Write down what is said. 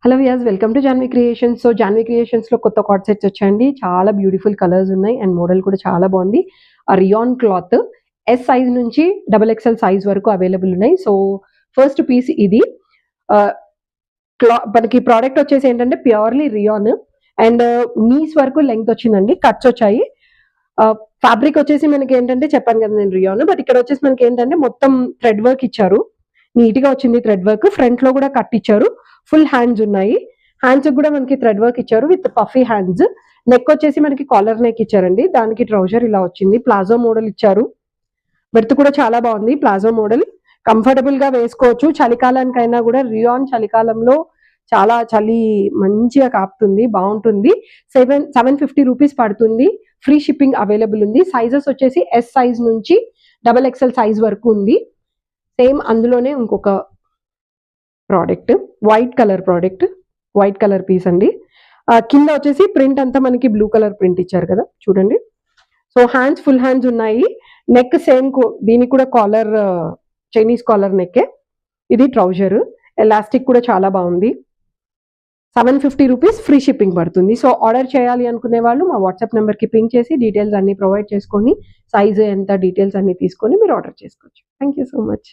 Hello viewers, welcome to Janvi creations. So Janvi క్రియేషన్స్లో కొత్త card sets వచ్చాయండి. చాలా బ్యూటిఫుల్ కలర్స్ ఉన్నాయి అండ్ మోడల్ కూడా చాలా బాగుంది. ఆ రియాన్ క్లాత్ ఎస్ సైజ్ నుంచి డబుల్ ఎక్స్ఎల్ సైజ్ వరకు అవైలబుల్ ఉన్నాయి. సో ఫస్ట్ పీస్ ఇది. మనకి ప్రోడక్ట్ వచ్చేసి ఏంటంటే ప్యూర్లీ రియాన్ అండ్ నీస్ వరకు లెంగ్త్ వచ్చిందండి, కట్స్ వచ్చాయి. ఫ్యాబ్రిక్ వచ్చేసి మనకి ఏంటంటే చెప్పాను కదా నేను రియాన్, బట్ ఇక్కడ వచ్చేసి మనకి ఏంటంటే మొత్తం థ్రెడ్ వర్క్ ఇచ్చారు. నీట్ గా వచ్చింది థ్రెడ్ వర్క్. ఫ్రంట్ లో కూడా కట్ ఇచ్చారు. ఫుల్ హ్యాండ్స్ ఉన్నాయి. హ్యాండ్స్ కూడా మనకి థ్రెడ్ వర్క్ ఇచ్చారు విత్ పఫీ హ్యాండ్స్. నెక్ వచ్చేసి మనకి కాలర్ నెక్ ఇచ్చారండి. దానికి ట్రౌజర్ ఇలా వచ్చింది. ప్లాజో మోడల్ ఇచ్చారు. బెర్త్ కూడా చాలా బాగుంది. ప్లాజో మోడల్ కంఫర్టబుల్ గా వేసుకోవచ్చు. చలికాలానికైనా కూడా రియాన్ చలికాలంలో చాలా చలి మంచిగా కాపుతుంది, బాగుంటుంది. 750 రూపీస్ పడుతుంది. ఫ్రీ షిప్పింగ్ అవైలబుల్ ఉంది. సైజెస్ వచ్చేసి ఎస్ సైజ్ నుంచి డబల్ ఎక్స్ఎల్ సైజ్ వరకు ఉంది. సేమ్ అందులోనే ఇంకొక ప్రోడక్ట్, వైట్ కలర్ పీస్ అండి. కింద వచ్చేసి ప్రింట్ అంతా మనకి బ్లూ కలర్ ప్రింట్ ఇచ్చారు కదా, చూడండి. సో హ్యాండ్స్ ఫుల్ హ్యాండ్స్ ఉన్నాయి. నెక్ సేమ్, దీనికి కూడా కాలర్ చైనీస్ కాలర్ నెక్. ఇది ట్రౌజర్. ఎలాస్టిక్ కూడా చాలా బాగుంది. 750 రూపీస్ ఫ్రీ షిప్పింగ్ పడుతుంది. సో ఆర్డర్ చేయాలి అనుకునే వాళ్ళు మా వాట్సాప్ నెంబర్కి పింక్ చేసి డీటెయిల్స్ అన్ని ప్రొవైడ్ చేసుకొని సైజ్ ఎంత డీటెయిల్స్ అన్ని తీసుకొని మీరు ఆర్డర్ చేసుకోవచ్చు. Thank you so much.